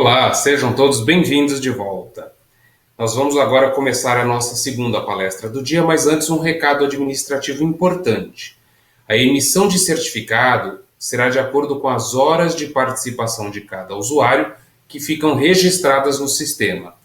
Olá, sejam todos bem-vindos de volta. Nós vamos agora começar a nossa segunda palestra do dia, mas antes um recado administrativo importante. A emissão de certificado será de acordo com as horas de participação de cada usuário que ficam registradas no sistema.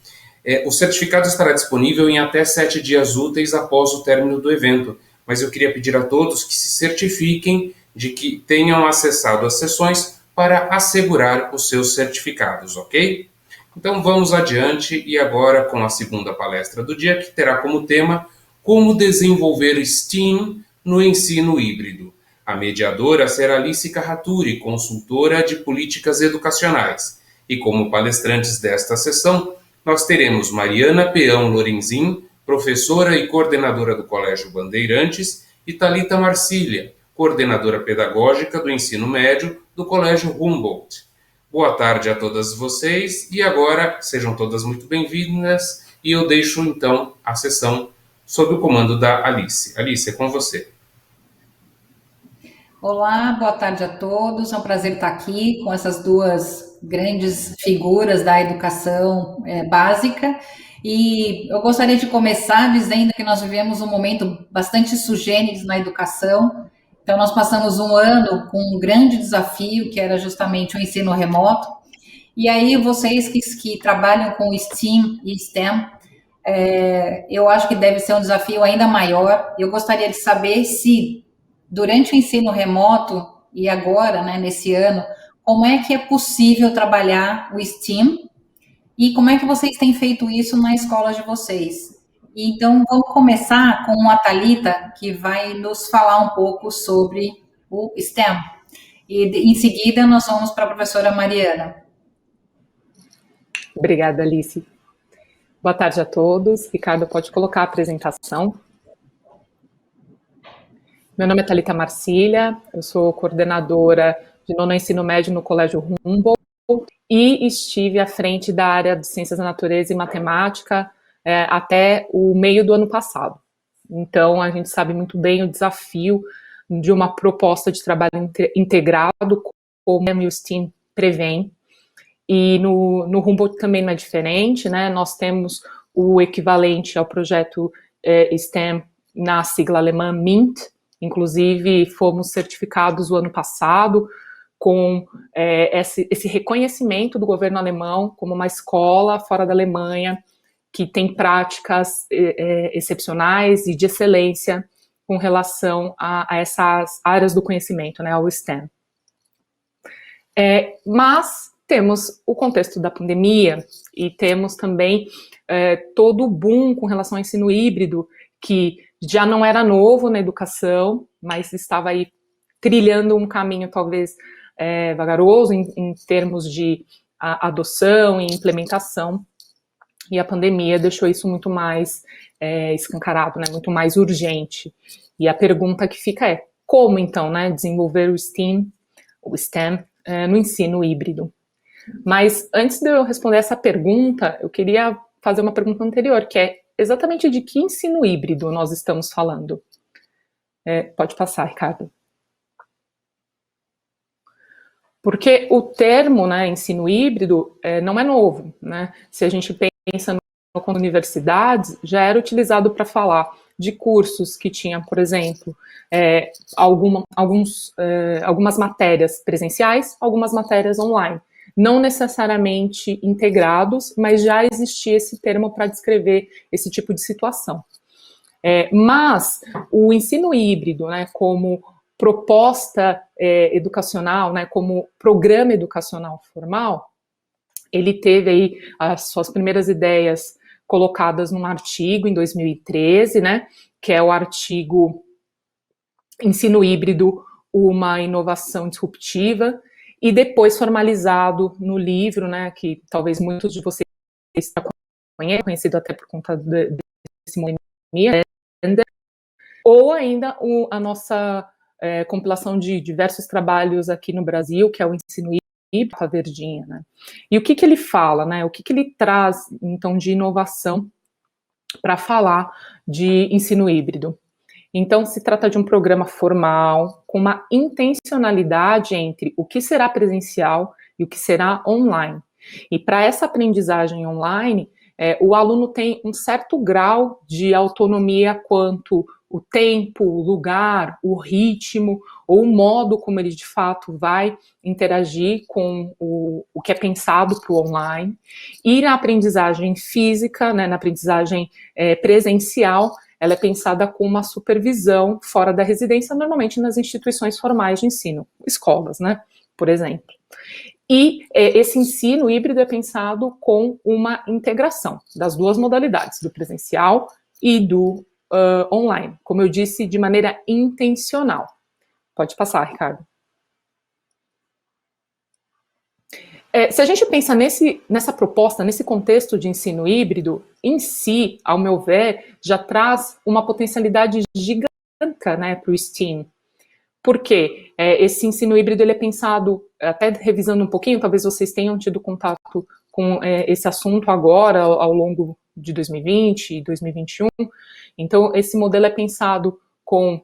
O certificado estará disponível em até 7 dias úteis após o término do evento, mas eu queria pedir a todos que se certifiquem de que tenham acessado as sessões para assegurar os seus certificados, ok? Então vamos adiante e agora com a segunda palestra do dia, que terá como tema Como desenvolver STEAM no ensino híbrido. A mediadora será Alice Carraturi, consultora de políticas educacionais. E como palestrantes desta sessão, nós teremos Mariana Peão Lorenzin, professora e coordenadora do Colégio Bandeirantes, e Thalita Marcília, coordenadora pedagógica do ensino médio do Colégio Humboldt. Boa tarde a todas vocês e agora sejam todas muito bem-vindas e eu deixo então a sessão sob o comando da Alice. Alice, é com você. Olá, boa tarde a todos. É um prazer estar aqui com essas duas grandes figuras da educação básica. E eu gostaria de começar dizendo que nós vivemos um momento bastante sugênito na educação. Então, nós passamos um ano com um grande desafio, que era justamente o ensino remoto. E aí, vocês que trabalham com STEAM e STEM, eu acho que deve ser um desafio ainda maior. Eu gostaria de saber se durante o ensino remoto e agora, né, nesse ano, como é que é possível trabalhar o STEAM e como é que vocês têm feito isso na escola de vocês? Então, vamos começar com a Thalita, que vai nos falar um pouco sobre o STEM. E em seguida, nós vamos para a professora Mariana. Obrigada, Alice. Boa tarde a todos. Ricardo, pode colocar a apresentação. Meu nome é Thalita Marcília, eu sou coordenadora de nono ensino médio no Colégio Humboldt e estive à frente da área de Ciências da Natureza e Matemática até o meio do ano passado. Então, a gente sabe muito bem o desafio de uma proposta de trabalho integrado, como o STEAM prevém. E no Humboldt também não é diferente, né? Nós temos o equivalente ao projeto STEM na sigla alemã MINT. Inclusive, fomos certificados o ano passado com esse reconhecimento do governo alemão como uma escola fora da Alemanha que tem práticas excepcionais e de excelência com relação a essas áreas do conhecimento, né, ao STEM. Mas temos o contexto da pandemia e temos também todo o boom com relação ao ensino híbrido, que já não era novo na educação, mas estava aí trilhando um caminho talvez vagaroso em termos de adoção e implementação, e a pandemia deixou isso muito mais escancarado, né, muito mais urgente. E a pergunta que fica é, como então, né, desenvolver o STEM no ensino híbrido? Mas antes de eu responder essa pergunta, eu queria fazer uma pergunta anterior, que é exatamente de que ensino híbrido nós estamos falando? Pode passar, Ricardo. Porque o termo, né, ensino híbrido não é novo, né? Se a gente pensa no universidades, já era utilizado para falar de cursos que tinham, por exemplo, algumas matérias presenciais, algumas matérias online. Não necessariamente integrados, mas já existia esse termo para descrever esse tipo de situação. Mas o ensino híbrido, né, como proposta educacional, né, como programa educacional formal, ele teve aí as suas primeiras ideias colocadas num artigo em 2013, né, que é o artigo Ensino Híbrido, uma inovação disruptiva, e depois formalizado no livro, né, que talvez muitos de vocês conheçam, conhecido até por conta desse movimento, ou ainda a nossa compilação de diversos trabalhos aqui no Brasil, que é o Ensino Híbrido, a Verdinha, né? E o que ele fala, né? O que ele traz, então, de inovação para falar de ensino híbrido? Então, se trata de um programa formal, com uma intencionalidade entre o que será presencial e o que será online. E para essa aprendizagem online, o aluno tem um certo grau de autonomia quanto o tempo, o lugar, o ritmo, ou o modo como ele de fato vai interagir com o que é pensado para o online. E na aprendizagem física, né, na aprendizagem presencial, ela é pensada com uma supervisão fora da residência, normalmente nas instituições formais de ensino, escolas, né, por exemplo. E esse ensino híbrido é pensado com uma integração das duas modalidades, do presencial e do online, como eu disse, de maneira intencional. Pode passar, Ricardo. Se a gente pensa nessa proposta, nesse contexto de ensino híbrido, em si, ao meu ver, já traz uma potencialidade gigantesca, né, para o STEAM. Por quê? Esse ensino híbrido ele é pensado, até revisando um pouquinho, talvez vocês tenham tido contato com esse assunto agora, ao longo de 2020 e 2021. Então, esse modelo é pensado com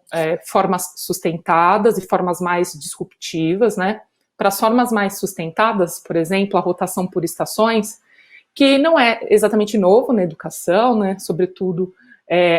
formas sustentadas e formas mais disruptivas, né? Para as formas mais sustentadas, por exemplo, a rotação por estações, que não é exatamente novo na educação, né? Sobretudo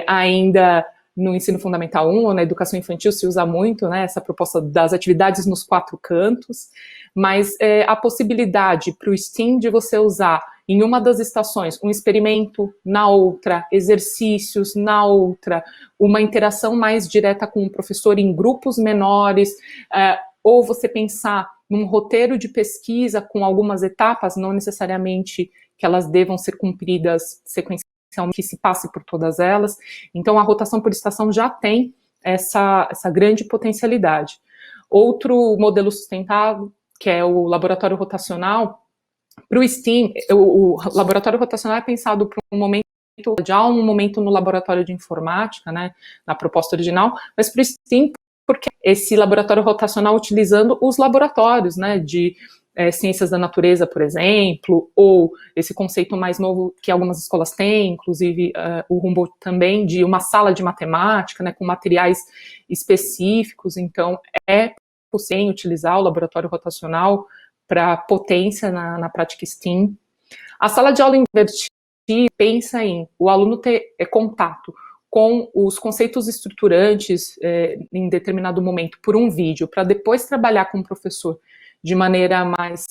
ainda no ensino fundamental 1 ou na educação infantil se usa muito, né, essa proposta das atividades nos 4 cantos, mas a possibilidade para o STEAM de você usar em uma das estações um experimento, na outra exercícios, na outra uma interação mais direta com o professor em grupos menores, ou você pensar num roteiro de pesquisa com algumas etapas, não necessariamente que elas devam ser cumpridas sequencialmente, que se passe por todas elas. Então, a rotação por estação já tem essa grande potencialidade. Outro modelo sustentado, que é o laboratório rotacional, para o STEAM, o laboratório rotacional é pensado para um momento, já um momento no laboratório de informática, né, na proposta original, mas para o STEAM, porque esse laboratório rotacional utilizando os laboratórios, né, de ciências da natureza, por exemplo, ou esse conceito mais novo que algumas escolas têm, inclusive o Humboldt também, de uma sala de matemática, né, com materiais específicos. Então, é possível utilizar o laboratório rotacional para potência na prática STEAM. A sala de aula invertida pensa em o aluno ter contato com os conceitos estruturantes em determinado momento por um vídeo, para depois trabalhar com o professor de maneira mais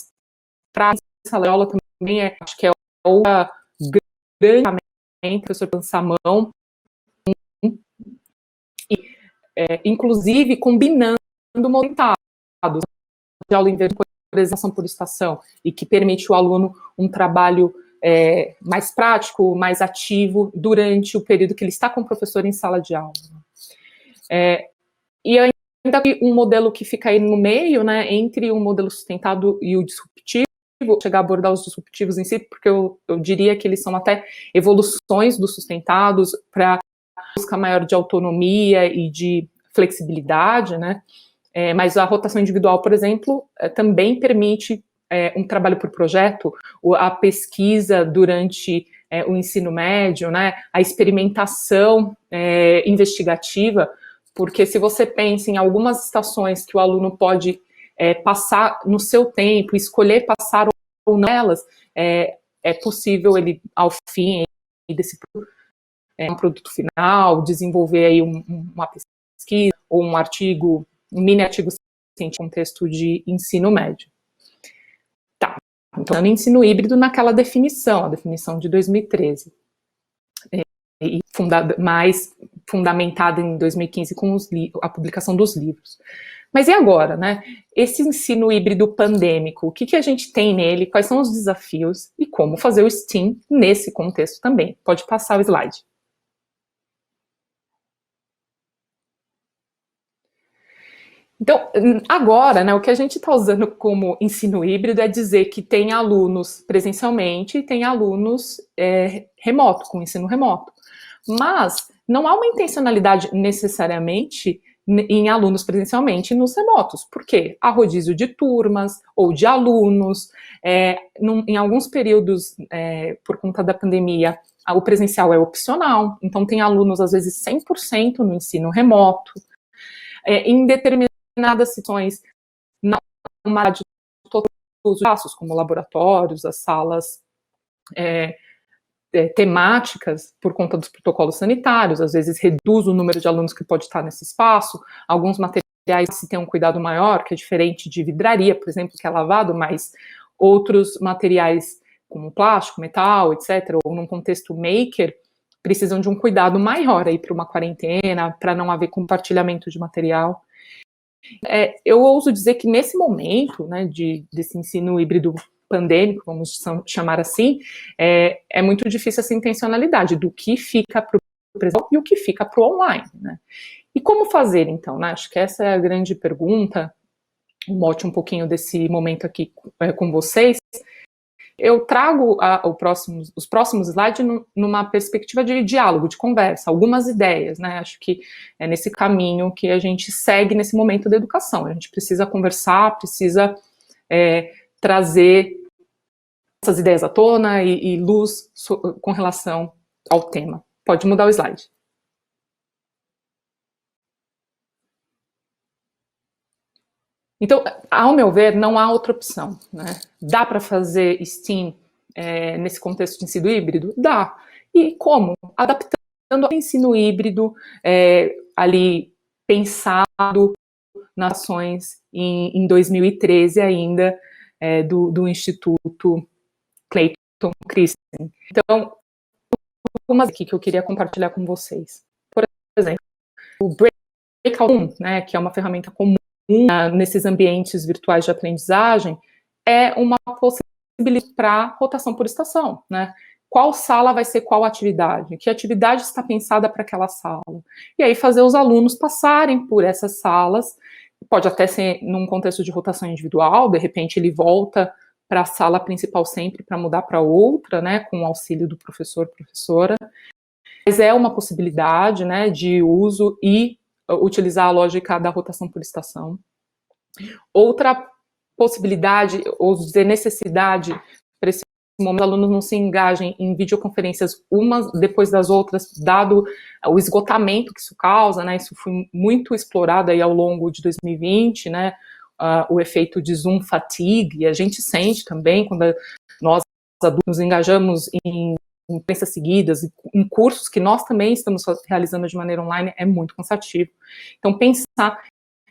prática. A sala de aula também acho que é outra grande ferramenta para o professor lançar a mão, e, inclusive combinando montados de aula invertida, por estação, e que permite ao aluno um trabalho mais prático, mais ativo, durante o período que ele está com o professor em sala de aula. E ainda um modelo que fica aí no meio, né, entre o modelo sustentado e o disruptivo, vou chegar a abordar os disruptivos em si, porque eu diria que eles são até evoluções dos sustentados para busca maior de autonomia e de flexibilidade, né, mas a rotação individual, por exemplo, também permite um trabalho por projeto, a pesquisa durante o ensino médio, né, a experimentação investigativa, porque se você pensa em algumas estações que o aluno pode passar no seu tempo, escolher passar ou não nelas, é possível ele, ao fim desse um produto final, desenvolver aí uma pesquisa ou um artigo, um mini artigo científico, contexto de ensino médio. Tá, então, ensino híbrido naquela definição, a definição de 2013. E mais fundamentada em 2015 com a publicação dos livros. Mas e agora, né? Esse ensino híbrido pandêmico, o que a gente tem nele, quais são os desafios e como fazer o STEAM nesse contexto também? Pode passar o slide. Então, agora, né, o que a gente está usando como ensino híbrido é dizer que tem alunos presencialmente e tem alunos remoto, com ensino remoto. Mas não há uma intencionalidade necessariamente em alunos presencialmente e nos remotos. Por quê? Há rodízio de turmas ou de alunos. Em alguns períodos, por conta da pandemia, o presencial é opcional. Então, tem alunos, às vezes, 100% no ensino remoto. Em determinadas situações, não uma espaços como laboratórios, as salas temáticas por conta dos protocolos sanitários, às vezes reduz o número de alunos que pode estar nesse espaço, alguns materiais se tem um cuidado maior, que é diferente de vidraria, por exemplo, que é lavado, mas outros materiais como plástico, metal, etc., ou num contexto maker, precisam de um cuidado maior aí para uma quarentena, para não haver compartilhamento de material. Eu ouso dizer que nesse momento, né, desse ensino híbrido pandêmico, vamos chamar assim, é muito difícil essa intencionalidade do que fica para o presencial e o que fica para o online, né? E como fazer, então, né? Acho que essa é a grande pergunta, o mote um pouquinho desse momento aqui com vocês. Eu trago os próximos slides numa perspectiva de diálogo, de conversa, algumas ideias, né? Acho que é nesse caminho que a gente segue nesse momento da educação. A gente precisa conversar, precisa trazer essas ideias à tona e luz com relação ao tema. Pode mudar o slide. Então, ao meu ver, não há outra opção, né? Dá para fazer STEAM nesse contexto de ensino híbrido? Dá. E como? Adaptando ao ensino híbrido, ali pensado nas ações em 2013 ainda, do Instituto Clayton Christensen. Então, algumas aqui que eu queria compartilhar com vocês. Por exemplo, o Breakout Room, né, que é uma ferramenta comum nesses ambientes virtuais de aprendizagem, é uma possibilidade para rotação por estação, né? Qual sala vai ser qual atividade? Que atividade está pensada para aquela sala? E aí fazer os alunos passarem por essas salas, pode até ser num contexto de rotação individual, de repente ele volta para a sala principal sempre para mudar para outra, né, com o auxílio do professor, professora. Mas é uma possibilidade, né, de uso e utilizar a lógica da rotação por estação. Outra possibilidade, ou dizer necessidade, para esse momento, os alunos não se engajem em videoconferências umas depois das outras, dado o esgotamento que isso causa, né, isso foi muito explorado aí ao longo de 2020, né, o efeito de Zoom fatigue, a gente sente também quando nós adultos nos engajamos em pensas seguidas, em cursos que nós também estamos realizando de maneira online, é muito cansativo. Então, pensar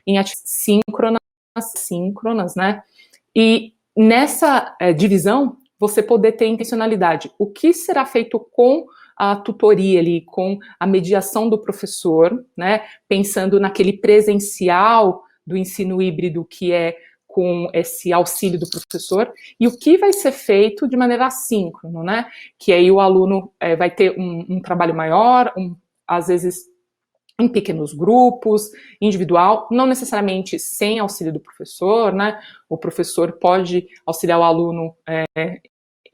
em atividades síncronas, né? E nessa divisão, você poder ter intencionalidade. O que será feito com a tutoria ali, com a mediação do professor, né? Pensando naquele presencial do ensino híbrido que é com esse auxílio do professor, e o que vai ser feito de maneira assíncrona, né? Que aí o aluno vai ter um trabalho maior, às vezes em pequenos grupos, individual, não necessariamente sem auxílio do professor, né? O professor pode auxiliar o aluno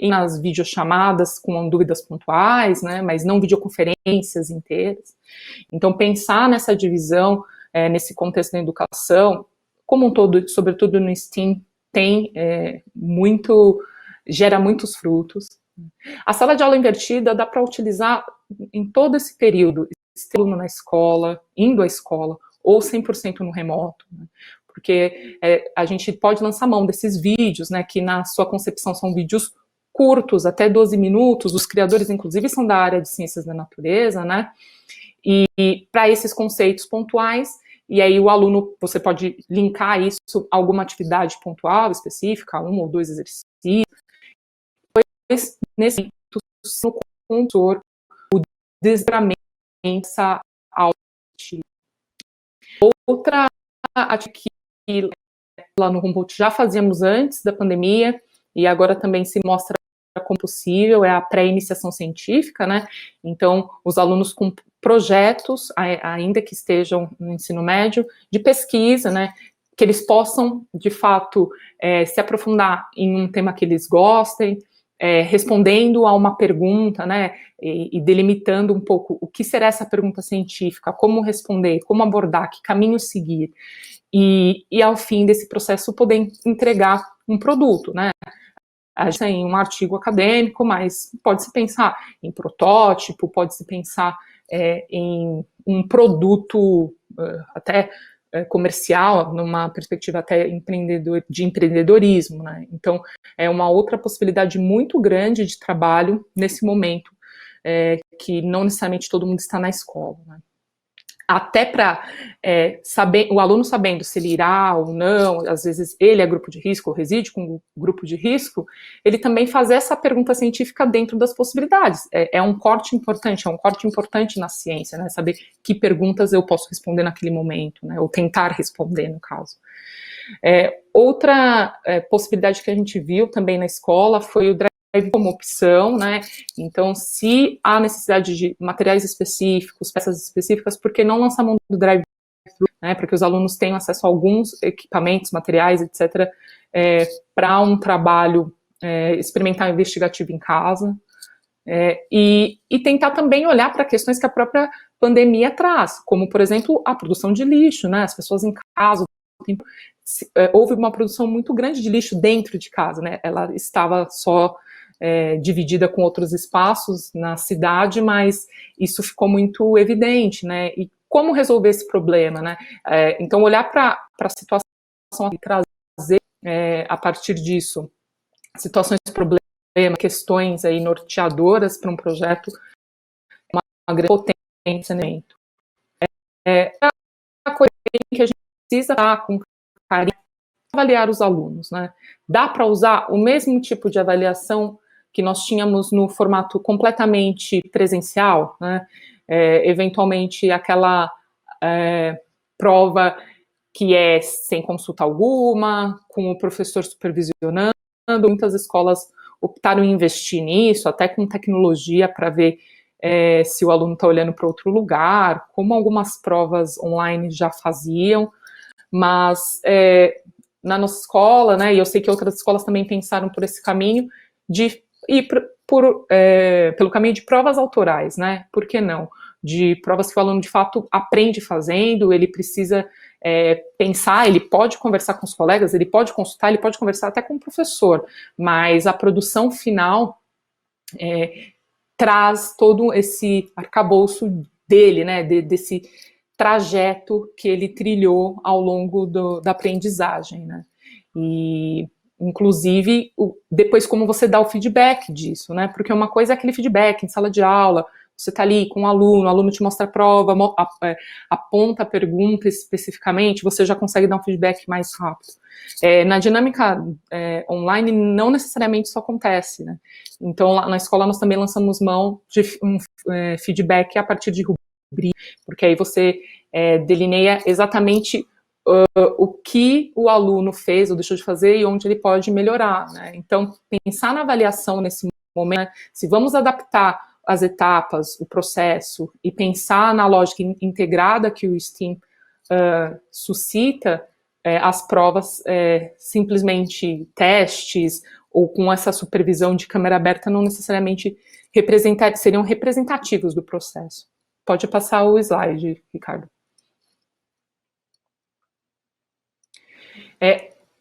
nas videochamadas com dúvidas pontuais, né? Mas não videoconferências inteiras. Então, pensar nessa divisão, nesse contexto da educação, como um todo, sobretudo no STEAM, gera muitos frutos. A sala de aula invertida dá para utilizar em todo esse período, aluno na escola, indo à escola, ou 100% no remoto, né? Porque a gente pode lançar mão desses vídeos, né, que na sua concepção são vídeos curtos, até 12 minutos, os criadores, inclusive, são da área de ciências da natureza, né, e para esses conceitos pontuais. E aí o aluno, você pode linkar isso a alguma atividade pontual, específica, 1 ou 2 exercícios. Depois, nesse no consultor, o desdobramento dessa aula. Outra atividade que lá no Humboldt já fazíamos antes da pandemia, e agora também se mostra como possível, é a pré-iniciação científica, né? Então, os alunos com projetos, ainda que estejam no ensino médio, de pesquisa, né? Que eles possam, de fato, se aprofundar em um tema que eles gostem, respondendo a uma pergunta, né? E delimitando um pouco o que será essa pergunta científica, como responder, como abordar, que caminho seguir. E ao fim desse processo, poder entregar um produto, né? A gente tem um artigo acadêmico, mas pode-se pensar em protótipo, pode-se pensar em um produto até comercial, numa perspectiva até de empreendedorismo, né? Então, é uma outra possibilidade muito grande de trabalho nesse momento, que não necessariamente todo mundo está na escola, né? Até para saber, o aluno sabendo se ele irá ou não, às vezes ele é grupo de risco, ou reside com grupo de risco, ele também fazer essa pergunta científica dentro das possibilidades. É um corte importante na ciência, né? Saber que perguntas eu posso responder naquele momento, né? Ou tentar responder, no caso. Outra possibilidade que a gente viu também na escola foi o drive como opção, né? Então, se há necessidade de materiais específicos, peças específicas, por que não lançar mão do drive-thru, né? Para que os alunos tenham acesso a alguns equipamentos, materiais, etc., para um trabalho experimental investigativo em casa, e tentar também olhar para questões que a própria pandemia traz, como, por exemplo, a produção de lixo, né? As pessoas em casa, houve uma produção muito grande de lixo dentro de casa, né? Ela estava só dividida com outros espaços na cidade, mas isso ficou muito evidente, né? E como resolver esse problema, né? Então, olhar para a situação e trazer, a partir disso, situações de problema, questões aí norteadoras para um projeto, uma grande potência. É uma coisa que a gente precisa estar com carinho, avaliar os alunos, né? Dá para usar o mesmo tipo de avaliação que nós tínhamos no formato completamente presencial, né? Eventualmente aquela prova que é sem consulta alguma, com o professor supervisionando. Muitas escolas optaram em investir nisso, até com tecnologia, para ver se o aluno está olhando para outro lugar, como algumas provas online já faziam, mas na nossa escola, né, e eu sei que outras escolas também pensaram por esse caminho, de ir pelo caminho de provas autorais, né? Por que não? De provas que o aluno de fato aprende fazendo, ele precisa pensar, ele pode conversar com os colegas, ele pode consultar, ele pode conversar até com o professor, mas a produção final traz todo esse arcabouço dele, né? Desse trajeto que ele trilhou ao longo da aprendizagem, né? E inclusive, depois como você dá o feedback disso, né? Porque uma coisa é aquele feedback em sala de aula, você está ali com o aluno te mostra a prova, aponta a pergunta especificamente, você já consegue dar um feedback mais rápido. Na dinâmica online, não necessariamente isso acontece, né? Então, lá na escola, nós também lançamos mão de um feedback a partir de rubrica, porque aí você delineia exatamente o que o aluno fez ou deixou de fazer e onde ele pode melhorar, né? Então, pensar na avaliação nesse momento, né? Se vamos adaptar as etapas, o processo, e pensar na lógica integrada que o STEAM suscita, as provas simplesmente testes ou com essa supervisão de câmera aberta não necessariamente seriam representativos do processo. Pode passar o slide, Ricardo.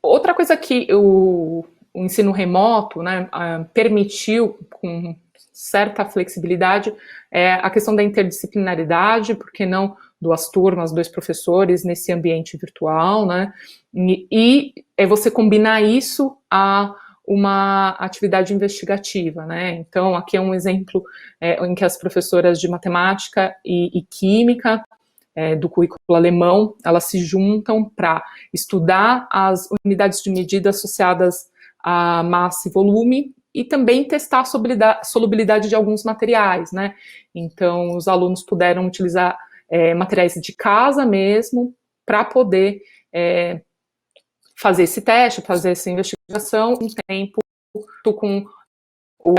Outra coisa que o ensino remoto, né, permitiu com certa flexibilidade é a questão da interdisciplinaridade, porque não 2 turmas, 2 professores nesse ambiente virtual, né, e é você combinar isso a uma atividade investigativa, né. Então, aqui é um exemplo em que as professoras de matemática e química do currículo alemão, elas se juntam para estudar as unidades de medida associadas a massa e volume e também testar a solubilidade de alguns materiais, né? Então, os alunos puderam utilizar materiais de casa mesmo para poder fazer esse teste, fazer essa investigação em tempo com o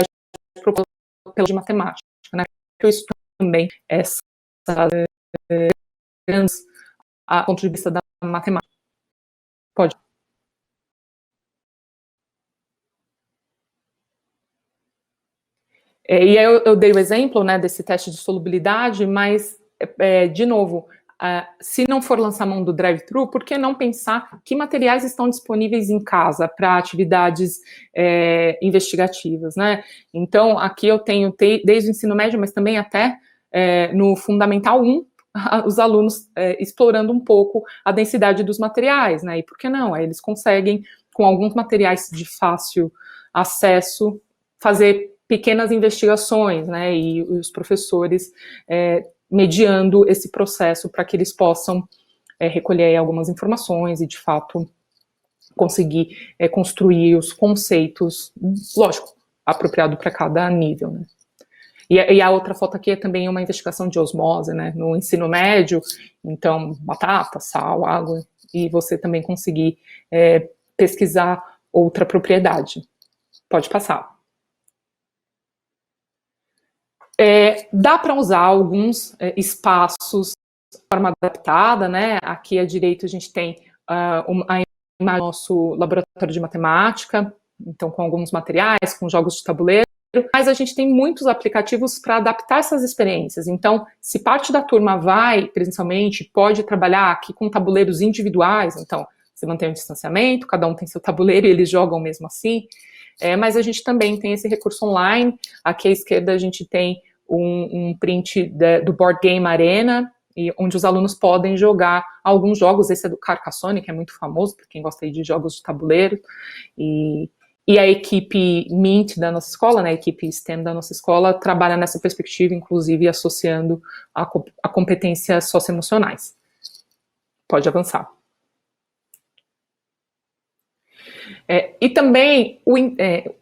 de matemática, né? Eu estudo também essa a ponto de vista da matemática. Pode. E aí eu dei o exemplo, né, desse teste de solubilidade, mas, de novo, se não for lançar mão do drive-thru, por que não pensar que materiais estão disponíveis em casa para atividades investigativas, né? Então, aqui eu tenho desde o ensino médio, mas também até no Fundamental 1, os alunos explorando um pouco a densidade dos materiais, né? E por que não? Aí eles conseguem, com alguns materiais de fácil acesso, fazer pequenas investigações, né? E os professores mediando esse processo para que eles possam recolher algumas informações e, de fato, conseguir construir os conceitos, lógico, apropriado para cada nível, né? E a outra foto aqui é também uma investigação de osmose, né? No ensino médio, então, batata, sal, água, e você também conseguir pesquisar outra propriedade. Pode passar. Dá para usar alguns espaços de forma adaptada, né? Aqui à direita a gente tem a imagem do nosso laboratório de matemática, então com alguns materiais, com jogos de tabuleiro, mas a gente tem muitos aplicativos para adaptar essas experiências. Então, se parte da turma vai, presencialmente, pode trabalhar aqui com tabuleiros individuais, então você mantém o distanciamento, cada um tem seu tabuleiro e eles jogam mesmo assim. Mas a gente também tem esse recurso online. Aqui à esquerda a gente tem um print do Board Game Arena, onde os alunos podem jogar alguns jogos. Esse é do Carcassonne, que é muito famoso, para quem gosta aí de jogos de tabuleiro. E a equipe MINT da nossa escola, né, a equipe STEM da nossa escola, trabalha nessa perspectiva, inclusive associando a competências socioemocionais. Pode avançar. E também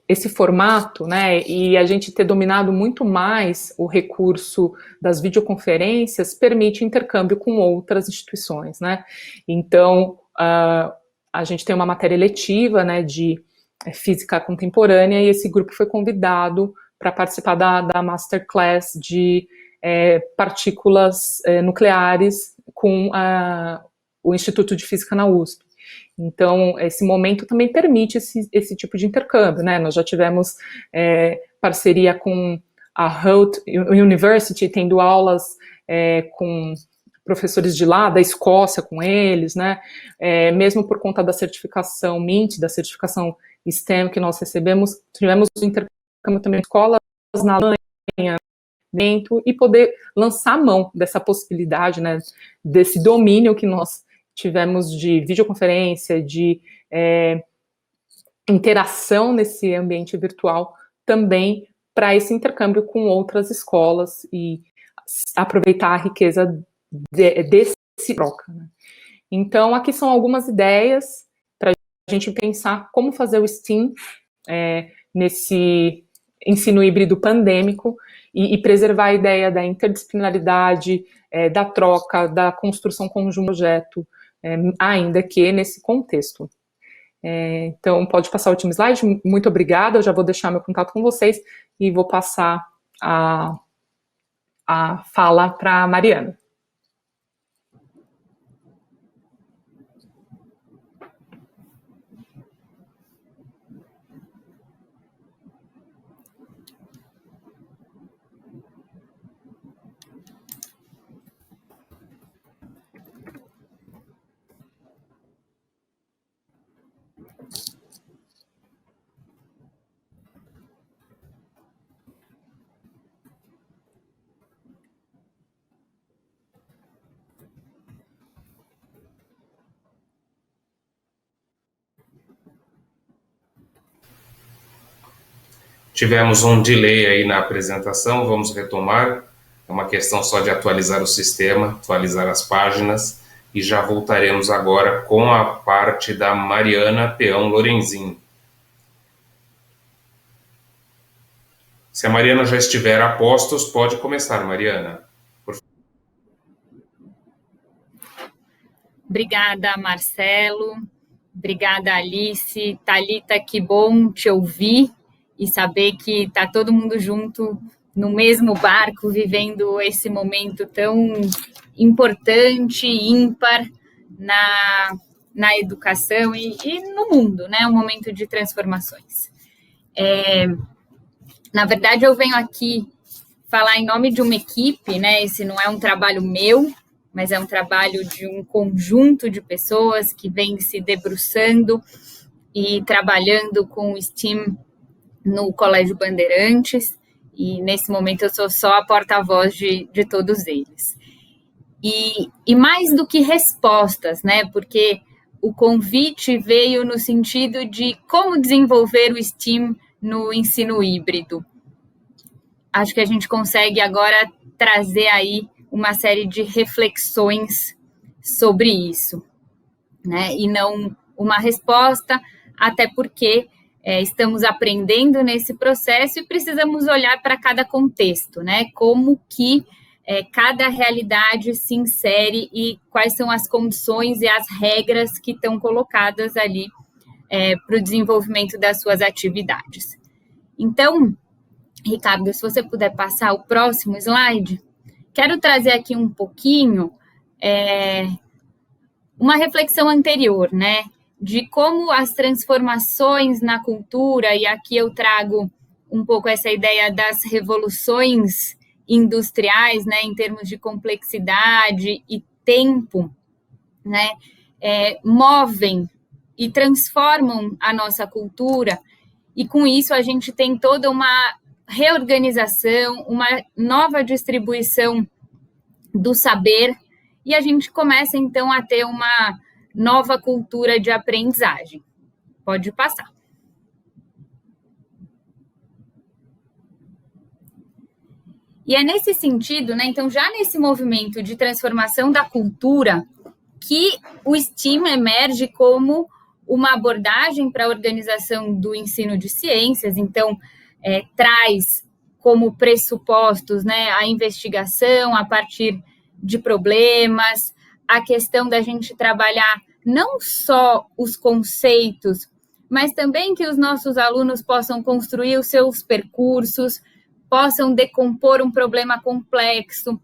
esse formato, né, e a gente ter dominado muito mais o recurso das videoconferências permite intercâmbio com outras instituições, né? Então, a gente tem uma matéria eletiva, né, de física contemporânea, e esse grupo foi convidado para participar da masterclass de partículas nucleares com o Instituto de Física na USP. Então, esse momento também permite esse tipo de intercâmbio, né? Nós já tivemos parceria com a Holt University, tendo aulas com professores de lá, da Escócia, com eles, né? Mesmo por conta da certificação MINT, da certificação STEM que nós recebemos, tivemos um intercâmbio também em escolas na Alemanha, dentro, e poder lançar a mão dessa possibilidade, né? Desse domínio que nós tivemos de videoconferência, de interação nesse ambiente virtual, também para esse intercâmbio com outras escolas e aproveitar a riqueza desse troca, né? Então, aqui são algumas ideias para a gente pensar como fazer o STEAM nesse ensino híbrido pandêmico e preservar a ideia da interdisciplinaridade, da troca, da construção conjunta do projeto, ainda que nesse contexto. Então, pode passar o último slide. Muito obrigada, eu já vou deixar meu contato com vocês e vou passar a fala para a Mariana. Tivemos um delay aí na apresentação, vamos retomar. É uma questão só de atualizar o sistema, atualizar as páginas, e já voltaremos agora com a parte da Mariana Peão Lorenzin. Se a Mariana já estiver a postos, pode começar, Mariana. Obrigada, Marcelo. Obrigada, Alice. Thalita, que bom te ouvir e saber que está todo mundo junto no mesmo barco, vivendo esse momento tão importante e ímpar na educação e no mundo, né? Um momento de transformações. Na verdade, eu venho aqui falar em nome de uma equipe, né? Esse não é um trabalho meu, mas é um trabalho de um conjunto de pessoas que vem se debruçando e trabalhando com o STEAM no Colégio Bandeirantes, e nesse momento eu sou só a porta-voz de todos eles. E mais do que respostas, né? Porque o convite veio no sentido de como desenvolver o STEAM no ensino híbrido. Acho que a gente consegue agora trazer aí uma série de reflexões sobre isso, né? E não uma resposta, até porque estamos aprendendo nesse processo e precisamos olhar para cada contexto, né? Como que cada realidade se insere e quais são as condições e as regras que estão colocadas ali para o desenvolvimento das suas atividades. Então, Ricardo, se você puder passar o próximo slide, quero trazer aqui um pouquinho uma reflexão anterior, né? De como as transformações na cultura, e aqui eu trago um pouco essa ideia das revoluções industriais, né, em termos de complexidade e tempo, né, movem e transformam a nossa cultura, e com isso a gente tem toda uma reorganização, uma nova distribuição do saber, e a gente começa então a ter uma nova cultura de aprendizagem. Pode passar. E é nesse sentido, né, então já nesse movimento de transformação da cultura, que o STEAM emerge como uma abordagem para a organização do ensino de ciências, então traz como pressupostos, né, a investigação a partir de problemas, a questão da gente trabalhar não só os conceitos, mas também que os nossos alunos possam construir os seus percursos, possam decompor um problema complexo,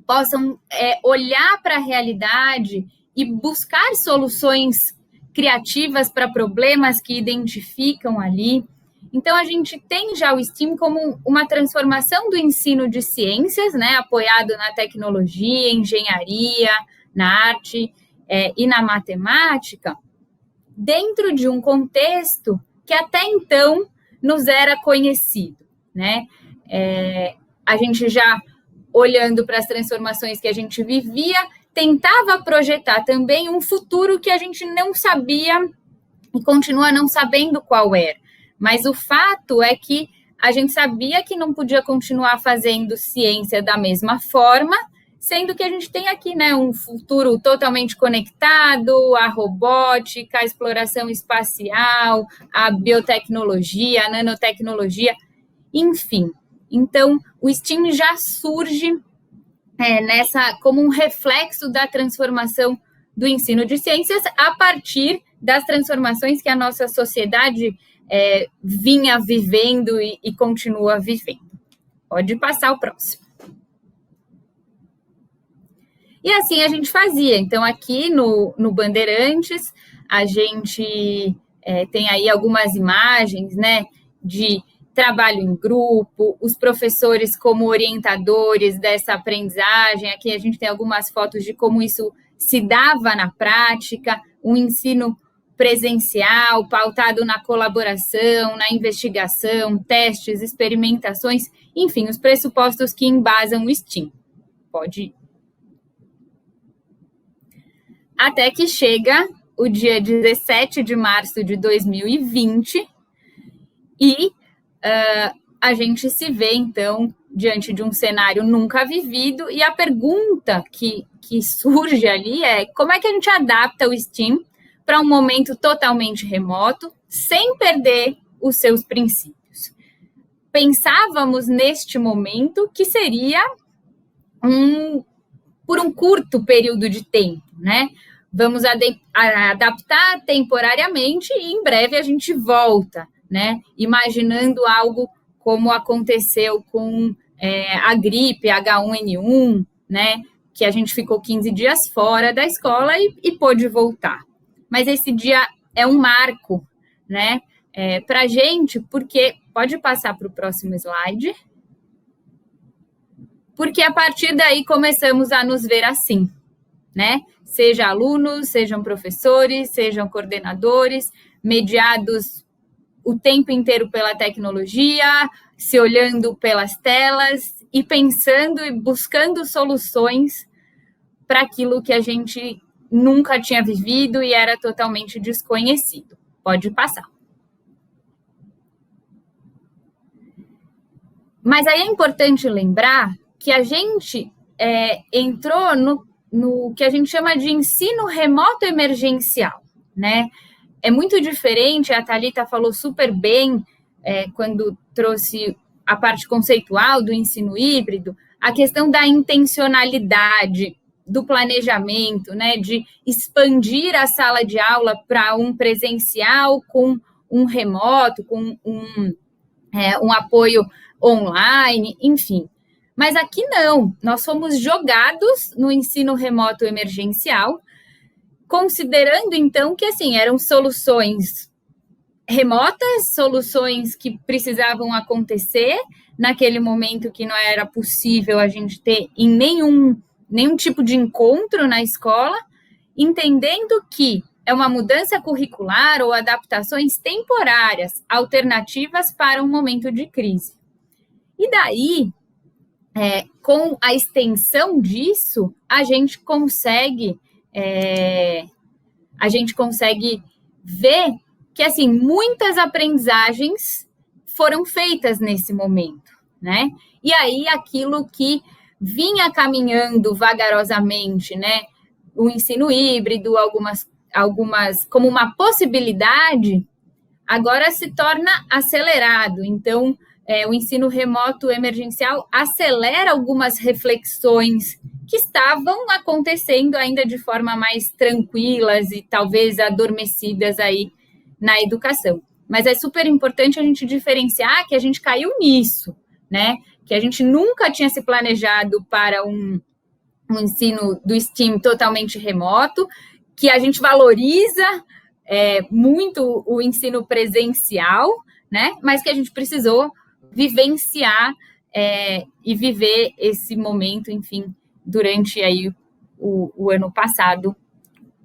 possam olhar para a realidade e buscar soluções criativas para problemas que identificam ali. Então, a gente tem já o STEAM como uma transformação do ensino de ciências, né, apoiado na tecnologia, engenharia, na arte e na matemática, dentro de um contexto que até então nos era conhecido, né? A gente já, olhando para as transformações que a gente vivia, tentava projetar também um futuro que a gente não sabia e continua não sabendo qual era. Mas o fato é que a gente sabia que não podia continuar fazendo ciência da mesma forma, sendo que a gente tem aqui, né, um futuro totalmente conectado, a robótica, a exploração espacial, a biotecnologia, a nanotecnologia, enfim. Então, o STEAM já surge como um reflexo da transformação do ensino de ciências a partir das transformações que a nossa sociedade vinha vivendo e continua vivendo. Pode passar o próximo. E assim a gente fazia. Então, aqui no Bandeirantes, a gente tem aí algumas imagens, né, de trabalho em grupo, os professores como orientadores dessa aprendizagem. Aqui a gente tem algumas fotos de como isso se dava na prática, um ensino presencial, pautado na colaboração, na investigação, testes, experimentações, enfim, os pressupostos que embasam o STEAM. Pode ir. Até que chega o dia 17 de março de 2020 e a gente se vê, então, diante de um cenário nunca vivido, e a pergunta que surge ali é como é que a gente adapta o STEAM para um momento totalmente remoto, sem perder os seus princípios. Pensávamos neste momento que seria por um curto período de tempo, né? Vamos adaptar temporariamente e em breve a gente volta, né? Imaginando algo como aconteceu com a gripe H1N1, né? Que a gente ficou 15 dias fora da escola e pôde voltar. Mas esse dia é um marco, né? Para a gente, porque... Pode passar para o próximo slide. Porque a partir daí começamos a nos ver assim, né? Seja alunos, sejam professores, sejam coordenadores, mediados o tempo inteiro pela tecnologia, se olhando pelas telas e pensando e buscando soluções para aquilo que a gente nunca tinha vivido e era totalmente desconhecido. Pode passar. Mas aí é importante lembrar que a gente entrou no que a gente chama de ensino remoto emergencial, né? É muito diferente, a Thalita falou super bem quando trouxe a parte conceitual do ensino híbrido, a questão da intencionalidade, do planejamento, né, de expandir a sala de aula para um presencial com um remoto, com um apoio online, enfim. Mas aqui não, nós fomos jogados no ensino remoto emergencial, considerando então que assim eram soluções remotas, soluções que precisavam acontecer naquele momento que não era possível a gente ter em nenhum tipo de encontro na escola, entendendo que é uma mudança curricular ou adaptações temporárias, alternativas para um momento de crise. E daí, com a extensão disso, a gente consegue ver que, assim, muitas aprendizagens foram feitas nesse momento, né? E aí, aquilo que vinha caminhando vagarosamente, né? O ensino híbrido, algumas como uma possibilidade, agora se torna acelerado. Então, o ensino remoto emergencial acelera algumas reflexões que estavam acontecendo ainda de forma mais tranquilas e talvez adormecidas aí na educação. Mas é super importante a gente diferenciar que a gente caiu nisso, né? Que a gente nunca tinha se planejado para um ensino do STEAM totalmente remoto, que a gente valoriza muito o ensino presencial, né? Mas que a gente precisou vivenciar e viver esse momento, enfim, durante aí o ano passado,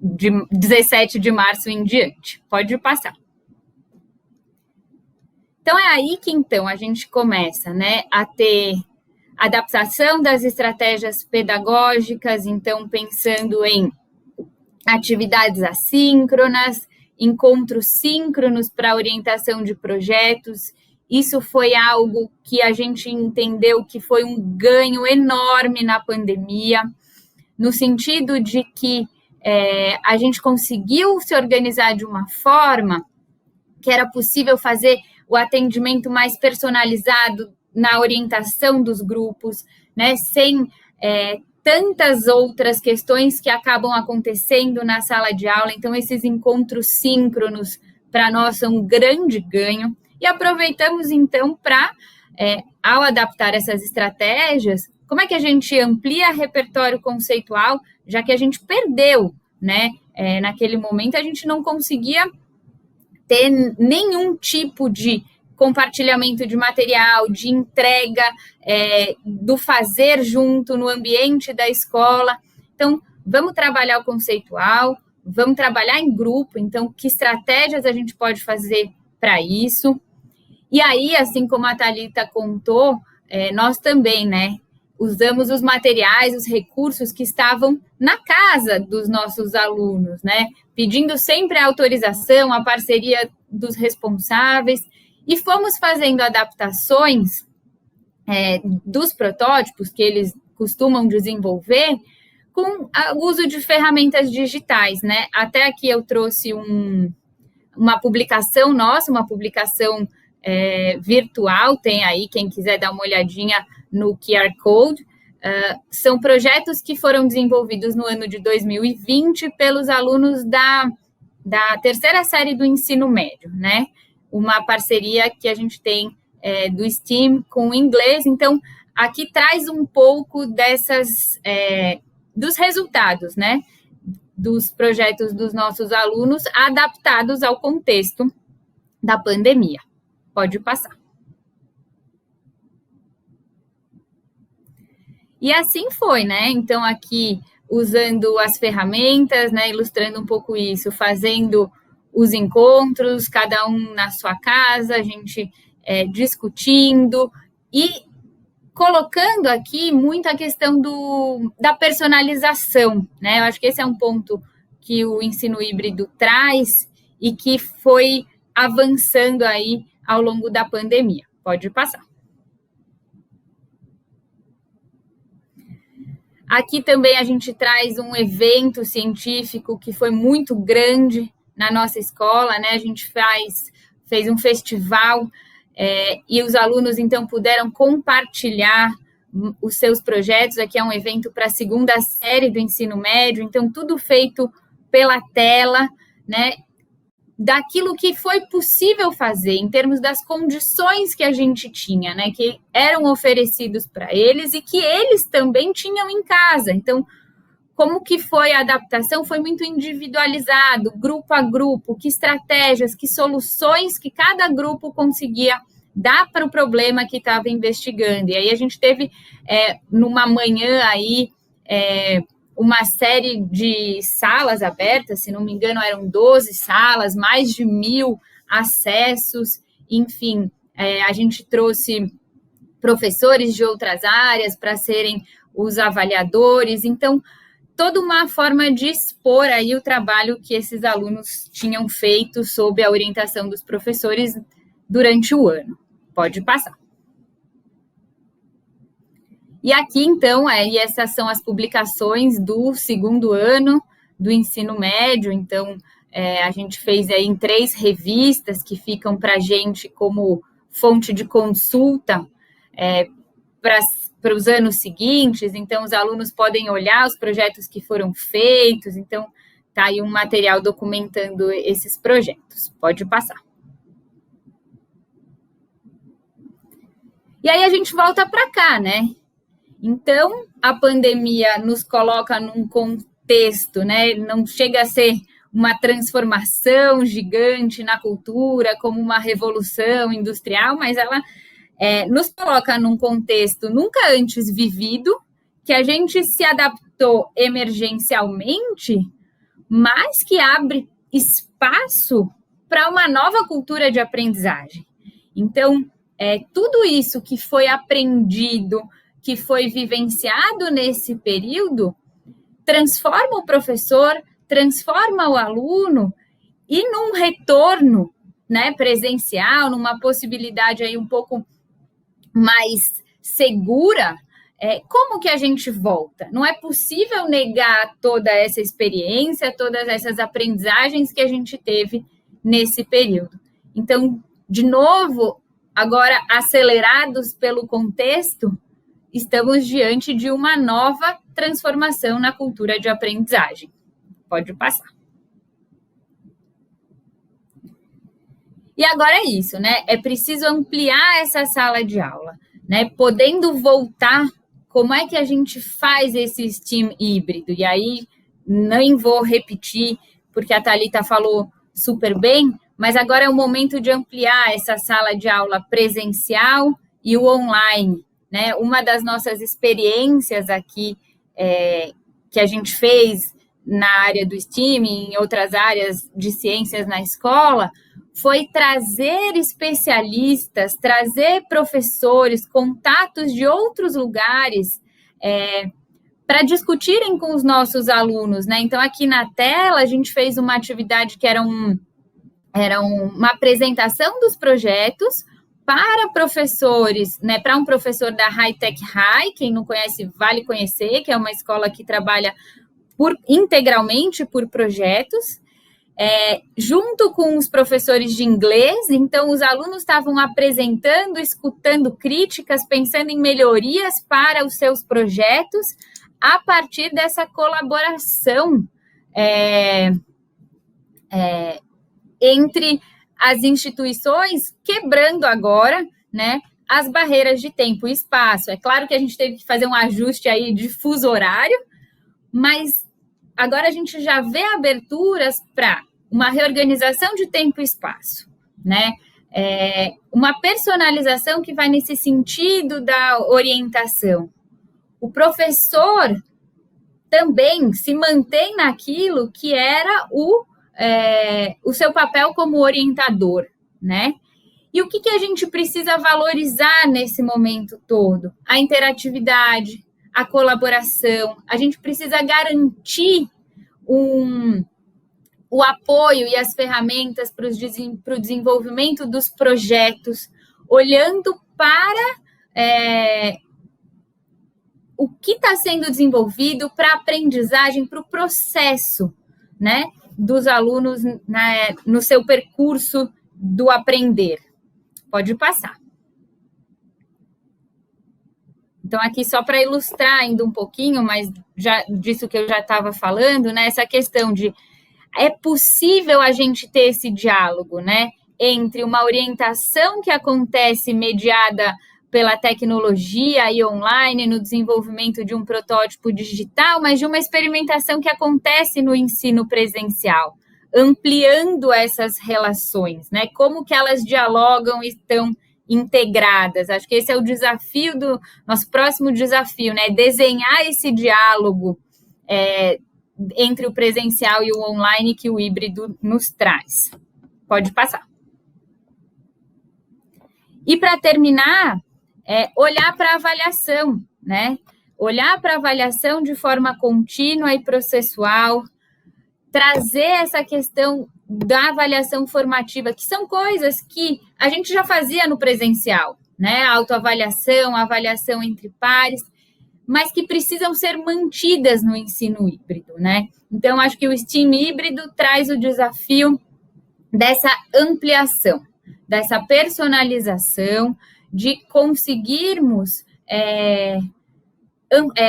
de 17 de março em diante. Pode passar. Então, é aí que, então, a gente começa, né, a ter adaptação das estratégias pedagógicas, então, pensando em atividades assíncronas, encontros síncronos para orientação de projetos. Isso foi algo que a gente entendeu que foi um ganho enorme na pandemia, no sentido de que a gente conseguiu se organizar de uma forma que era possível fazer o atendimento mais personalizado na orientação dos grupos, né, sem tantas outras questões que acabam acontecendo na sala de aula. Então, esses encontros síncronos, para nós, são um grande ganho. E aproveitamos, então, para, ao adaptar essas estratégias, como é que a gente amplia repertório conceitual, já que a gente perdeu, né? Naquele momento, a gente não conseguia ter nenhum tipo de compartilhamento de material, de entrega do fazer junto no ambiente da escola. Então, vamos trabalhar o conceitual, vamos trabalhar em grupo, então, que estratégias a gente pode fazer para isso. E aí, assim como a Thalita contou, nós também, né, usamos os materiais, os recursos que estavam na casa dos nossos alunos, né, pedindo sempre a autorização, a parceria dos responsáveis, e fomos fazendo adaptações dos protótipos que eles costumam desenvolver com o uso de ferramentas digitais, né? Até aqui eu trouxe uma publicação nossa, uma publicação virtual, tem aí, quem quiser dar uma olhadinha no QR Code. São projetos que foram desenvolvidos no ano de 2020 pelos alunos da terceira série do ensino médio, né? Uma parceria que a gente tem do STEAM com o inglês. Então, aqui traz um pouco dos resultados, né? Dos projetos dos nossos alunos adaptados ao contexto da pandemia. Pode passar. E assim foi, né? Então, aqui, usando as ferramentas, né? Ilustrando um pouco isso, fazendo os encontros, cada um na sua casa, a gente discutindo e colocando aqui muito a questão da personalização, né? Eu acho que esse é um ponto que o ensino híbrido traz e que foi avançando aí ao longo da pandemia. Pode passar. Aqui também a gente traz um evento científico que foi muito grande na nossa escola, né? A gente fez um festival e os alunos, então, puderam compartilhar os seus projetos. Aqui é um evento para a 2ª série do ensino médio, então, tudo feito pela tela, né? Daquilo que foi possível fazer, em termos das condições que a gente tinha, né? Que eram oferecidos para eles e que eles também tinham em casa. Então, como que foi a adaptação? Foi muito individualizado, grupo a grupo, que estratégias, que soluções que cada grupo conseguia dar para o problema que estava investigando. E aí a gente teve, numa manhã aí, uma série de salas abertas, se não me engano, eram 12 salas, mais de 1.000 acessos, enfim, a gente trouxe professores de outras áreas para serem os avaliadores, então, toda uma forma de expor aí o trabalho que esses alunos tinham feito sob a orientação dos professores durante o ano. Pode passar. E aqui, então, essas são as publicações do 2º ano do ensino médio. Então, a gente fez aí em 3 revistas que ficam para a gente como fonte de consulta para os anos seguintes. Então, os alunos podem olhar os projetos que foram feitos. Então, está aí um material documentando esses projetos. Pode passar. E aí a gente volta para cá, né? Então, a pandemia nos coloca num contexto, né? Não chega a ser uma transformação gigante na cultura, como uma revolução industrial, mas ela nos coloca num contexto nunca antes vivido, que a gente se adaptou emergencialmente, mas que abre espaço para uma nova cultura de aprendizagem. Então, tudo isso que foi aprendido, que foi vivenciado nesse período, transforma o professor, transforma o aluno, e num retorno, né, presencial, numa possibilidade aí um pouco mais segura, como que a gente volta? Não é possível negar toda essa experiência, todas essas aprendizagens que a gente teve nesse período. Então, de novo, agora acelerados pelo contexto, estamos diante de uma nova transformação na cultura de aprendizagem. Pode passar. E agora é isso, né? É preciso ampliar essa sala de aula, né? Podendo voltar, como é que a gente faz esse STEAM híbrido? E aí, nem vou repetir, porque a Thalita falou super bem, mas agora é o momento de ampliar essa sala de aula presencial e o online, né? Uma das nossas experiências aqui que a gente fez na área do STEAM e em outras áreas de ciências na escola foi trazer especialistas, trazer professores, contatos de outros lugares para discutirem com os nossos alunos, né? Então, aqui na tela, a gente fez uma atividade que era uma apresentação dos projetos para professores, né? Para um professor da High Tech High, quem não conhece, vale conhecer, que é uma escola que trabalha integralmente por projetos, junto com os professores de inglês. Então, os alunos estavam apresentando, escutando críticas, pensando em melhorias para os seus projetos, a partir dessa colaboração entre as instituições, quebrando agora, né, as barreiras de tempo e espaço. É claro que a gente teve que fazer um ajuste aí de fuso horário, mas agora a gente já vê aberturas para uma reorganização de tempo e espaço, né? Uma personalização que vai nesse sentido da orientação. O professor também se mantém naquilo que era o seu papel como orientador, né? E o que a gente precisa valorizar nesse momento todo? A interatividade, a colaboração. A gente precisa garantir o apoio e as ferramentas para o desenvolvimento dos projetos, olhando para o que está sendo desenvolvido para a aprendizagem, para o processo, né, dos alunos no seu percurso do aprender. Pode passar. Então, aqui só para ilustrar ainda um pouquinho, mas já disso que eu já estava falando, né, essa questão de é possível a gente ter esse diálogo, né, entre uma orientação que acontece mediada pela tecnologia e online, no desenvolvimento de um protótipo digital, mas de uma experimentação que acontece no ensino presencial, ampliando essas relações, né? Como que elas dialogam e estão integradas. Acho que esse é o desafio nosso próximo desafio, né? Desenhar esse diálogo entre o presencial e o online que o híbrido nos traz. Pode passar. E para terminar, olhar para a avaliação, né? Olhar para a avaliação de forma contínua e processual, trazer essa questão da avaliação formativa, que são coisas que a gente já fazia no presencial, né? Autoavaliação, avaliação entre pares, mas que precisam ser mantidas no ensino híbrido, né? Então, acho que o STEAM híbrido traz o desafio dessa ampliação, dessa personalização, de conseguirmos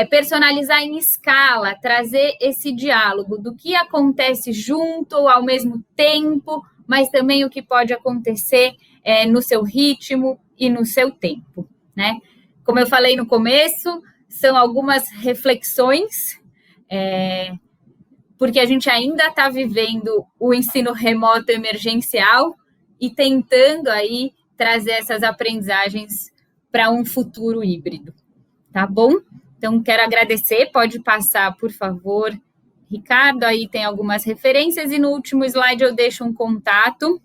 personalizar em escala, trazer esse diálogo do que acontece junto ou ao mesmo tempo, mas também o que pode acontecer no seu ritmo e no seu tempo, né? Como eu falei no começo, são algumas reflexões, porque a gente ainda está vivendo o ensino remoto emergencial e tentando aí trazer essas aprendizagens para um futuro híbrido, tá bom? Então, quero agradecer, pode passar, por favor, Ricardo, aí tem algumas referências e no último slide eu deixo um contato,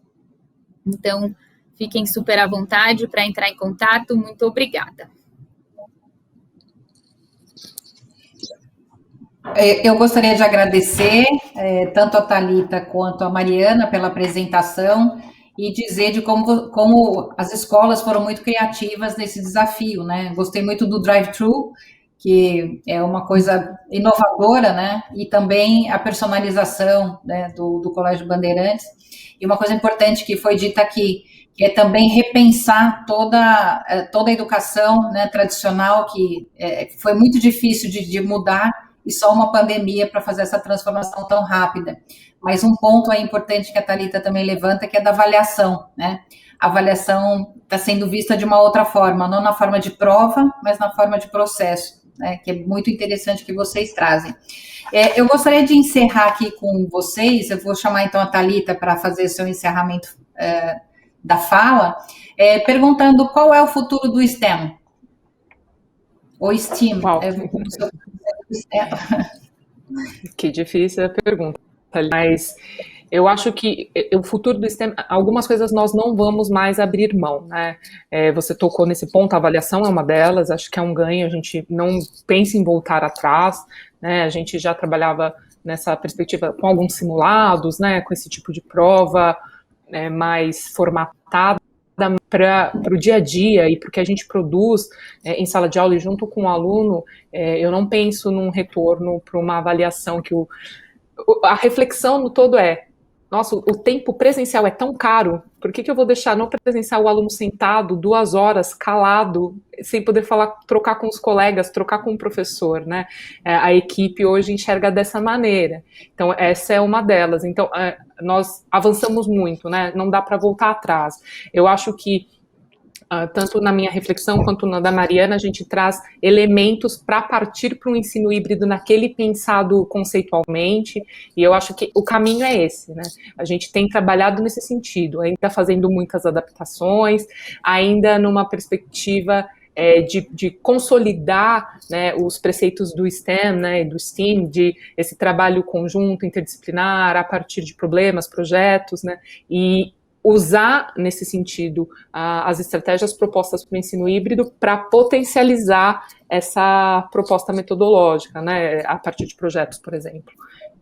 então fiquem super à vontade para entrar em contato, muito obrigada. Eu gostaria de agradecer tanto a Thalita quanto a Mariana pela apresentação e dizer de como as escolas foram muito criativas nesse desafio, né? Gostei muito do drive-thru, que é uma coisa inovadora, né? E também a personalização, né, do Colégio Bandeirantes. E uma coisa importante que foi dita aqui, que é também repensar toda a educação, né, tradicional, que foi muito difícil de mudar, e só uma pandemia para fazer essa transformação tão rápida. Mas um ponto importante que a Thalita também levanta, que é da avaliação, né? A avaliação está sendo vista de uma outra forma, não na forma de prova, mas na forma de processo, né? Que é muito interessante que vocês trazem. Eu gostaria de encerrar aqui com vocês, eu vou chamar então a Thalita para fazer seu encerramento da fala, perguntando qual é o futuro do STEM? Ou STEAM? Que difícil a pergunta, mas eu acho que o futuro do STEM, algumas coisas nós não vamos mais abrir mão, né? Você tocou nesse ponto, a avaliação é uma delas, acho que é um ganho, a gente não pensa em voltar atrás, né? A gente já trabalhava nessa perspectiva com alguns simulados, né? Com esse tipo de prova mais formatada para o dia a dia e para o que a gente produz em sala de aula e junto com o aluno, eu não penso num retorno para uma avaliação que a reflexão no todo nossa, o tempo presencial é tão caro, por que eu vou deixar no presencial o aluno sentado 2 horas, calado, sem poder falar, trocar com os colegas, trocar com o professor, né? A equipe hoje enxerga dessa maneira. Então, essa é uma delas. Então, nós avançamos muito, né? Não dá para voltar atrás. Eu acho que tanto na minha reflexão quanto na da Mariana, a gente traz elementos para partir para um ensino híbrido naquele pensado conceitualmente, e eu acho que o caminho é esse, né? A gente tem trabalhado nesse sentido, ainda fazendo muitas adaptações, ainda numa perspectiva de consolidar, né, os preceitos do STEM, né, do STEAM, de esse trabalho conjunto, interdisciplinar, a partir de problemas, projetos, né, e usar, nesse sentido, as estratégias propostas para o ensino híbrido para potencializar essa proposta metodológica, né, a partir de projetos, por exemplo.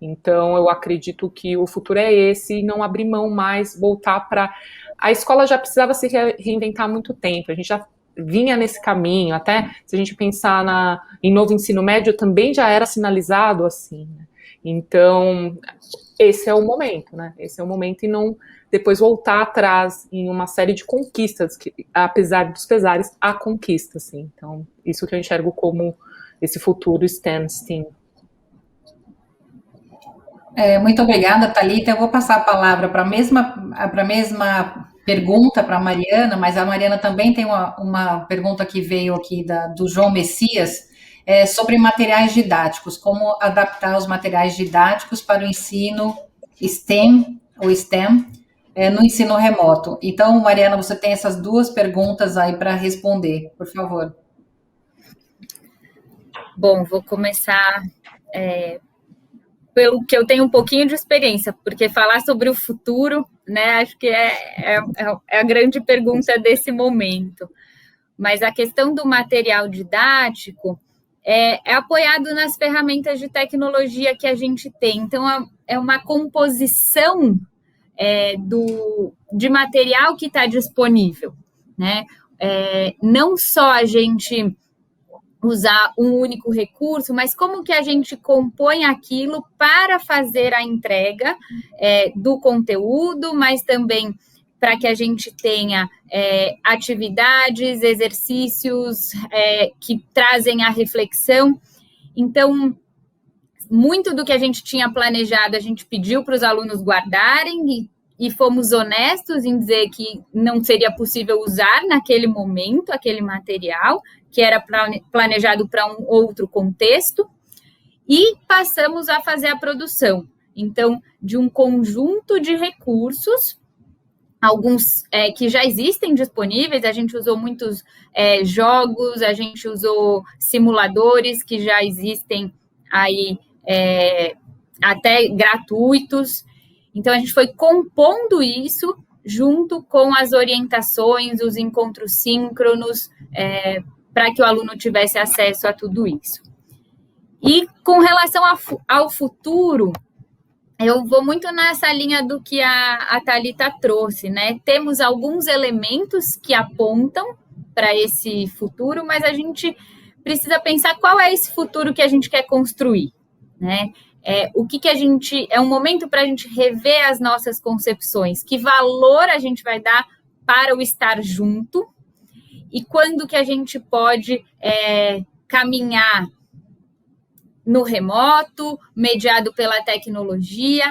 Então, eu acredito que o futuro é esse, e não abrir mão mais, voltar para... A escola já precisava se reinventar há muito tempo, a gente já vinha nesse caminho, até se a gente pensar em novo ensino médio, também já era sinalizado assim, né? Então, esse é o momento, né? Esse é o momento, e não depois voltar atrás em uma série de conquistas, que, apesar dos pesares, há conquista, assim. Então, isso que eu enxergo como esse futuro STEM. Muito obrigada, Thalita. Eu vou passar a palavra para a mesma pergunta para a Mariana, mas a Mariana também tem uma pergunta que veio aqui do João Messias, sobre materiais didáticos, como adaptar os materiais didáticos para o ensino STEM ou STEM no ensino remoto. Então, Mariana, você tem essas duas perguntas aí para responder, por favor. Bom, vou começar pelo que eu tenho um pouquinho de experiência, porque falar sobre o futuro, né, acho que é a grande pergunta desse momento. Mas a questão do material didático é apoiado nas ferramentas de tecnologia que a gente tem. Então, é uma composição de material que está disponível, né? Não só a gente usar um único recurso, mas como que a gente compõe aquilo para fazer a entrega do conteúdo, mas também para que a gente tenha atividades, exercícios que trazem a reflexão. Então, muito do que a gente tinha planejado, a gente pediu para os alunos guardarem e fomos honestos em dizer que não seria possível usar naquele momento aquele material, que era planejado para um outro contexto, e passamos a fazer a produção. Então, de um conjunto de recursos, alguns que já existem disponíveis, a gente usou muitos jogos, a gente usou simuladores que já existem aí, até gratuitos. Então, a gente foi compondo isso junto com as orientações, os encontros síncronos, para que o aluno tivesse acesso a tudo isso. E com relação ao futuro, eu vou muito nessa linha do que a Thalita trouxe, né? Temos alguns elementos que apontam para esse futuro, mas a gente precisa pensar qual é esse futuro que a gente quer construir, né? O que a gente... É um momento para a gente rever as nossas concepções, que valor a gente vai dar para o estar junto, e quando que a gente pode caminhar no remoto, mediado pela tecnologia,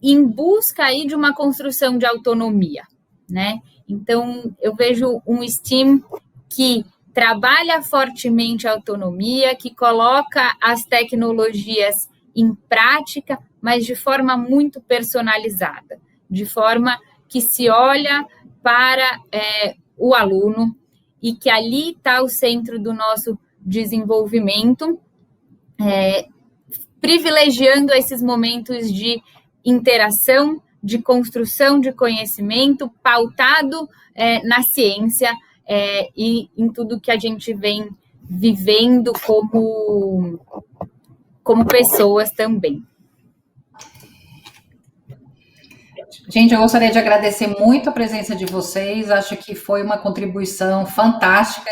em busca aí de uma construção de autonomia, né? Então, eu vejo um STEAM que trabalha fortemente a autonomia, que coloca as tecnologias em prática, mas de forma muito personalizada, de forma que se olha para o aluno e que ali está o centro do nosso desenvolvimento, privilegiando esses momentos de interação, de construção de conhecimento, pautado na ciência e em tudo que a gente vem vivendo como pessoas também. Gente, eu gostaria de agradecer muito a presença de vocês, acho que foi uma contribuição fantástica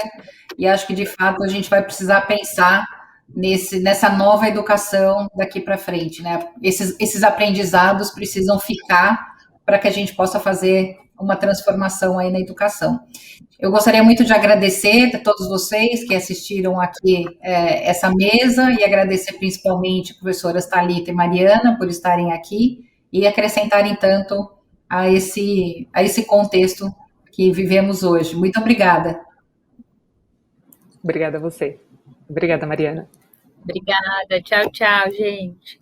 e acho que, de fato, a gente vai precisar pensar nessa nova educação daqui para frente, né? Esses aprendizados precisam ficar para que a gente possa fazer uma transformação aí na educação. Eu gostaria muito de agradecer a todos vocês que assistiram aqui essa mesa e agradecer principalmente a professoras Thalita e Mariana por estarem aqui e acrescentarem tanto a esse contexto que vivemos hoje. Muito obrigada. Obrigada a você. Obrigada, Mariana. Obrigada. Tchau, tchau, gente.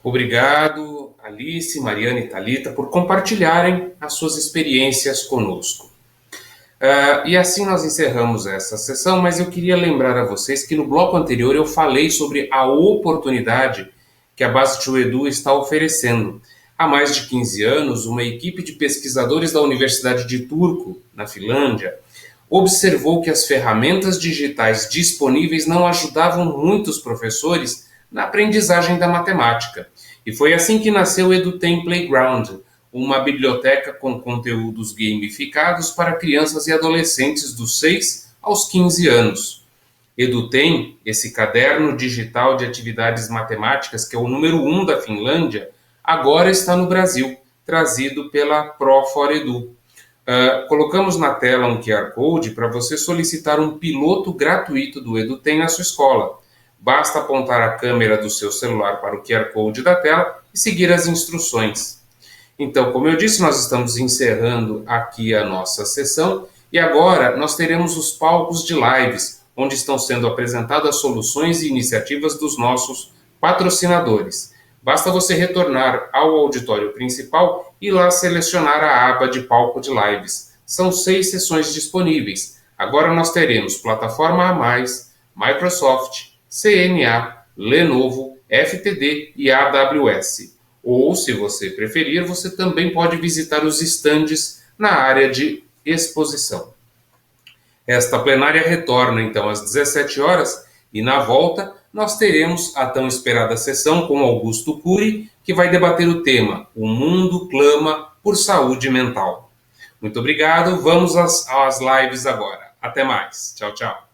Obrigado, Alice, Mariana e Thalita, por compartilharem as suas experiências conosco. E assim nós encerramos essa sessão, mas eu queria lembrar a vocês que no bloco anterior eu falei sobre a oportunidade que a Base2Edu está oferecendo. Há mais de 15 anos, uma equipe de pesquisadores da Universidade de Turku, na Finlândia, observou que as ferramentas digitais disponíveis não ajudavam muito os professores na aprendizagem da matemática. E foi assim que nasceu o EduTem Playground, uma biblioteca com conteúdos gamificados para crianças e adolescentes dos 6 aos 15 anos. EduTem, esse caderno digital de atividades matemáticas, que é o número 1 da Finlândia, agora está no Brasil, trazido pela Pro4Edu. Colocamos na tela um QR Code para você solicitar um piloto gratuito do EduTem na sua escola. Basta apontar a câmera do seu celular para o QR Code da tela e seguir as instruções. Então, como eu disse, nós estamos encerrando aqui a nossa sessão e agora nós teremos os palcos de lives, onde estão sendo apresentadas soluções e iniciativas dos nossos patrocinadores. Basta você retornar ao auditório principal e lá selecionar a aba de palco de lives. São 6 sessões disponíveis. Agora nós teremos Plataforma A+, Microsoft, CNA, Lenovo, FTD e AWS. Ou, se você preferir, você também pode visitar os estandes na área de exposição. Esta plenária retorna, então, às 17 horas e, na volta, nós teremos a tão esperada sessão com Augusto Cury, que vai debater o tema O Mundo Clama por Saúde Mental. Muito obrigado, vamos às lives agora. Até mais. Tchau, tchau.